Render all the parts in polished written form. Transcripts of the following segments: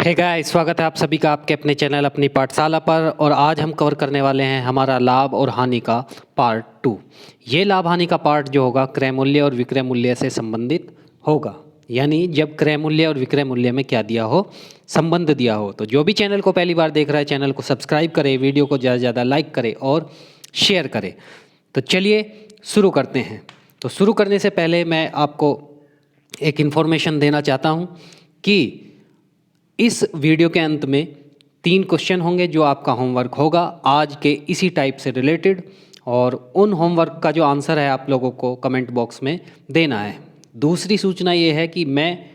Hey guys, स्वागत है आप सभी का आपके अपने चैनल अपनी पाठशाला पर। और आज हम कवर करने वाले हैं हमारा लाभ और हानि का पार्ट 2। ये लाभ हानि का पार्ट जो होगा क्रय मूल्य और विक्रय मूल्य से संबंधित होगा। यानी जब क्रय मूल्य और विक्रय मूल्य में क्या दिया हो, संबंध दिया हो। तो जो भी चैनल को पहली बार देख रहा है चैनल को सब्सक्राइब करे, वीडियो को ज़्यादा से ज़्यादा लाइक करे और शेयर करे। तो चलिए शुरू करते हैं। तो शुरू करने से पहले मैं आपको एक इन्फॉर्मेशन देना चाहता हूँ कि इस वीडियो के अंत में 3 क्वेश्चन होंगे जो आपका होमवर्क होगा आज के इसी टाइप से रिलेटेड। और उन होमवर्क का जो आंसर है आप लोगों को कमेंट बॉक्स में देना है। दूसरी सूचना ये है कि मैं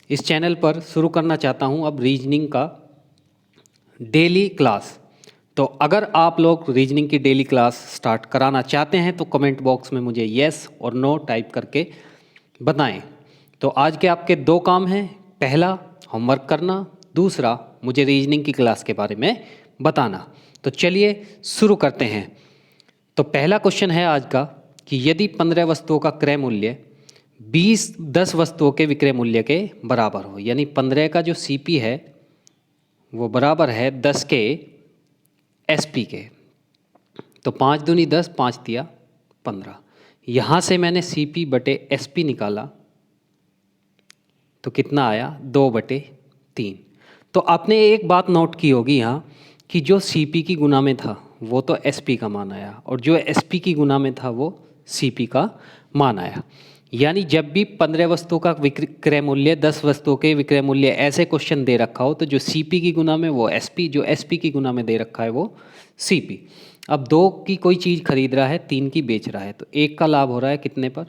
इस चैनल पर शुरू करना चाहता हूँ अब रीजनिंग का डेली क्लास। तो अगर आप लोग रीजनिंग की डेली क्लास स्टार्ट कराना चाहते हैं तो कमेंट बॉक्स में मुझे येस और नो टाइप करके बताएं। तो आज के आपके 2 काम हैं, पहला होमवर्क करना, दूसरा मुझे रीजनिंग की क्लास के बारे में बताना। तो चलिए शुरू करते हैं। तो पहला क्वेश्चन है आज का कि यदि 15 वस्तुओं का क्रय मूल्य 10 वस्तुओं के विक्रय मूल्य के बराबर हो, यानी 15 का जो सीपी है वो बराबर है 10 के एसपी के। तो 5 दूनी 10, 5 तिया 15। यहाँ से मैंने सीपी बटे एसपी निकाला तो कितना आया 2/3। तो आपने एक बात नोट की होगी यहाँ कि जो सीपी की गुना में था वो तो एसपी का मान आया और जो एसपी की गुना में था वो सीपी का मान आया। यानी जब भी 15 वस्तुओं का विक्रय मूल्य 10 वस्तुओं के विक्रय मूल्य ऐसे क्वेश्चन दे रखा हो तो जो सीपी की गुना में वो एसपी, जो एसपी की गुना में दे रखा है वो सीपी। अब 2 की कोई चीज़ खरीद रहा है, 3 की बेच रहा है, तो 1 का लाभ हो रहा है कितने पर,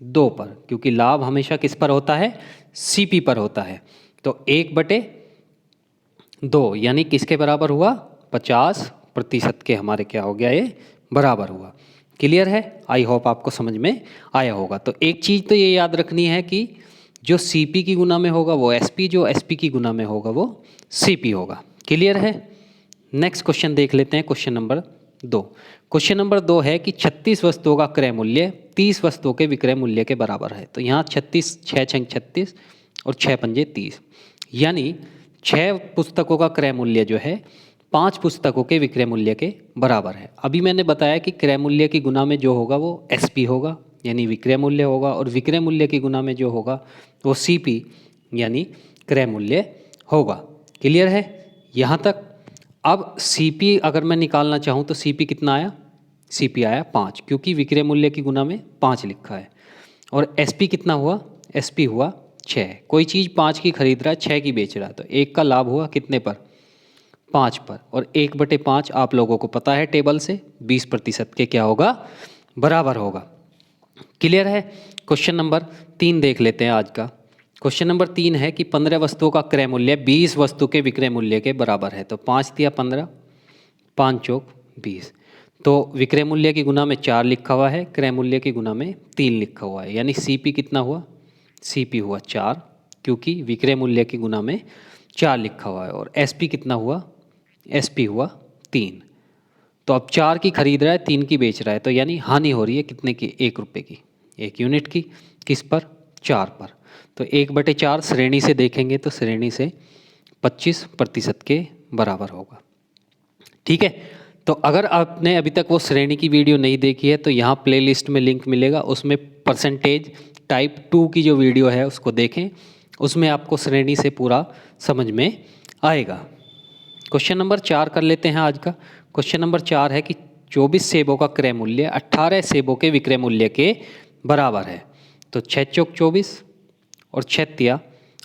2 पर, क्योंकि लाभ हमेशा किस पर होता है, सीपी पर होता है। तो 1/2 यानी किसके बराबर हुआ, 50% के हमारे क्या हो गया, ये बराबर हुआ। क्लियर है? आई होप आपको समझ में आया होगा। तो एक चीज़ तो ये याद रखनी है कि जो सीपी की गुना में होगा वो एसपी, जो एसपी की गुना में होगा वो सीपी होगा। क्लियर है? नेक्स्ट क्वेश्चन देख लेते हैं, क्वेश्चन नंबर 2। क्वेश्चन नंबर 2 है कि 36 वस्तुओं का क्रय मूल्य 30 वस्तुओं के विक्रय मूल्य के बराबर है। तो यहाँ 36, 6 छंग 36 और 6 पंजे 30, यानी 6 पुस्तकों का क्रय मूल्य जो है 5 पुस्तकों के विक्रय मूल्य के बराबर है। अभी मैंने बताया कि क्रय मूल्य की गुना में जो होगा वो एसपी होगा यानी विक्रय मूल्य होगा, और विक्रय मूल्य की गुना में जो होगा वो सीपी यानी क्रय मूल्य होगा। क्लियर है यहाँ तक? अब सीपी अगर मैं निकालना चाहूँ तो सीपी कितना आया, सीपी आया 5, क्योंकि विक्रय मूल्य की गुना में 5 लिखा है। और एसपी कितना हुआ, एसपी हुआ 6। कोई चीज़ 5 की खरीद रहा है, 6 की बेच रहा है, तो 1 का लाभ हुआ कितने पर, 5 पर। और 1/5 आप लोगों को पता है टेबल से 20% के क्या होगा, बराबर होगा। क्लियर है? क्वेश्चन नंबर 3 देख लेते हैं आज का। क्वेश्चन नंबर 3 है कि 15 वस्तुओं का क्रय मूल्य 20 वस्तु के विक्रय मूल्य के बराबर है। तो 5 तिया 15, 5 चौक 20। तो विक्रय मूल्य की गुना में 4 लिखा हुआ है, क्रय मूल्य की गुना में 3 लिखा हुआ है, यानी सीपी कितना हुआ, सीपी हुआ 4, क्योंकि विक्रय मूल्य की गुना में 4 लिखा हुआ है। और एसपी कितना हुआ, एसपी हुआ 3। तो अब 4 की खरीद रहा है, 3 की बेच रहा है, तो यानी हानि हो रही है कितने की, 1 रुपये की, 1 यूनिट की। किस पर, 4 पर। तो 1/4 श्रेणी से देखेंगे तो श्रेणी से 25% के बराबर होगा। ठीक है? तो अगर आपने अभी तक वो श्रेणी की वीडियो नहीं देखी है तो यहाँ प्लेलिस्ट में लिंक मिलेगा, उसमें परसेंटेज टाइप 2 की जो वीडियो है उसको देखें, उसमें आपको श्रेणी से पूरा समझ में आएगा। क्वेश्चन नंबर 4 कर लेते हैं आज का। क्वेश्चन नंबर 4 है कि 24 सेबों का क्रय मूल्य 18 सेबों के विक्रय मूल्य के बराबर है। तो 6 चौक 24 और 6 तिया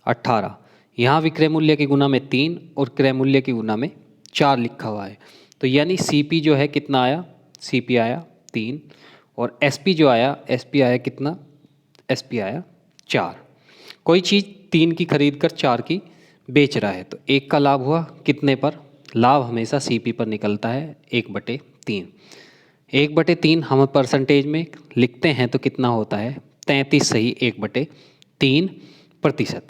18। यहाँ विक्रय मूल्य की गुना में 3 और क्रय मूल्य की गुना में 4 लिखा हुआ है। तो यानी सीपी जो है कितना आया, सीपी आया 3, और एसपी जो आया, एसपी आया कितना, एसपी आया 4। कोई चीज़ 3 की खरीद कर 4 की बेच रहा है, तो 1 का लाभ हुआ कितने पर, लाभ हमेशा सीपी पर निकलता है 1/3। 1/3 हम परसेंटेज में लिखते हैं तो कितना होता है, 33 सही 1/3%।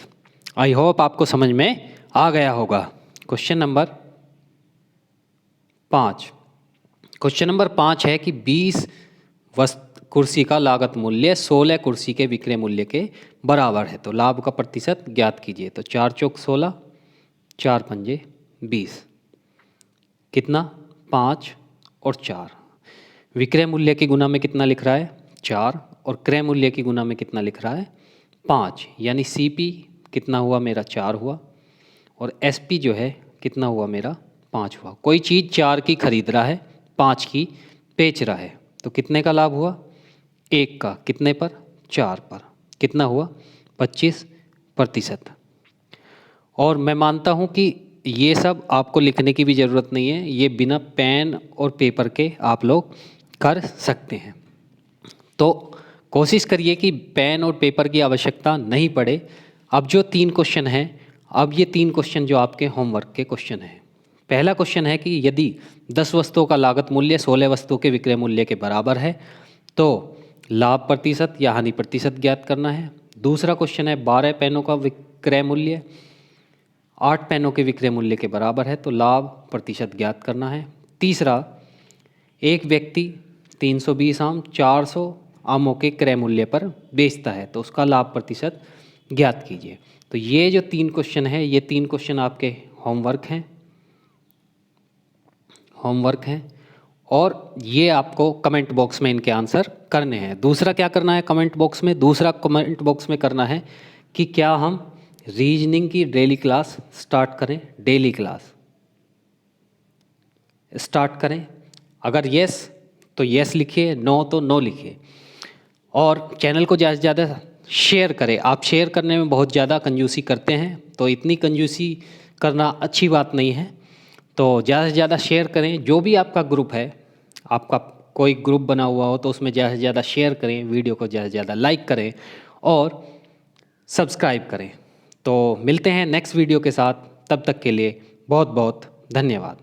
आई होप आपको समझ में आ गया होगा। Question number 5। क्वेश्चन नंबर 5 है कि 20 कुर्सी का लागत मूल्य 16 कुर्सी के विक्रय मूल्य के बराबर है। तो लाभ का प्रतिशत ज्ञात कीजिए। तो 4 चौक 16, 4 पंजे 20, कितना 5 और 4। विक्रय मूल्य की गुना में कितना लिख रहा है 4, और क्रय मूल्य की गुना में कितना लिख रहा है 5, यानी CP कितना हुआ मेरा 4 हुआ, और SP जो है कितना हुआ मेरा 5 हुआ। कोई चीज़ 4 की खरीद रहा है, 5 की बेच रहा है, तो कितने का लाभ हुआ 1 का, कितने पर 4 पर, कितना हुआ 25%। और मैं मानता हूँ कि ये सब आपको लिखने की भी ज़रूरत नहीं है, ये बिना पेन और पेपर के आप लोग कर सकते हैं। तो कोशिश करिए कि पेन और पेपर की आवश्यकता नहीं पड़े। अब जो 3 क्वेश्चन हैं, अब ये 3 क्वेश्चन जो आपके होमवर्क के क्वेश्चन हैं। पहला क्वेश्चन है कि यदि 10 वस्तुओं का लागत मूल्य 16 वस्तुओं के विक्रय मूल्य के बराबर है तो लाभ प्रतिशत या हानि प्रतिशत ज्ञात करना है। दूसरा क्वेश्चन है 12 पेनों का विक्रय मूल्य 8 पेनों के विक्रय मूल्य के बराबर है तो लाभ प्रतिशत ज्ञात करना है। तीसरा, एक व्यक्ति 320 आम 400 आमों के क्रय मूल्य पर बेचता है तो उसका लाभ प्रतिशत ज्ञात कीजिए। तो ये जो 3 क्वेश्चन है, ये 3 क्वेश्चन आपके होमवर्क हैं और ये आपको कमेंट बॉक्स में इनके आंसर करने हैं। दूसरा क्या करना है कमेंट बॉक्स में, दूसरा कमेंट बॉक्स में करना है कि क्या हम रीजनिंग की डेली क्लास स्टार्ट करें, डेली क्लास स्टार्ट करें। अगर यस तो यस लिखिए, नो तो नो लिखिए, और चैनल को ज़्यादा से ज़्यादा शेयर करें। आप शेयर करने में बहुत ज़्यादा कंजूसी करते हैं, तो इतनी कंजूसी करना अच्छी बात नहीं है, तो ज़्यादा से ज़्यादा शेयर करें। जो भी आपका ग्रुप है, आपका कोई ग्रुप बना हुआ हो तो उसमें ज़्यादा से ज़्यादा शेयर करें, वीडियो को ज़्यादा से ज़्यादा लाइक करें और सब्सक्राइब करें। तो मिलते हैं नेक्स्ट वीडियो के साथ, तब तक के लिए बहुत बहुत धन्यवाद।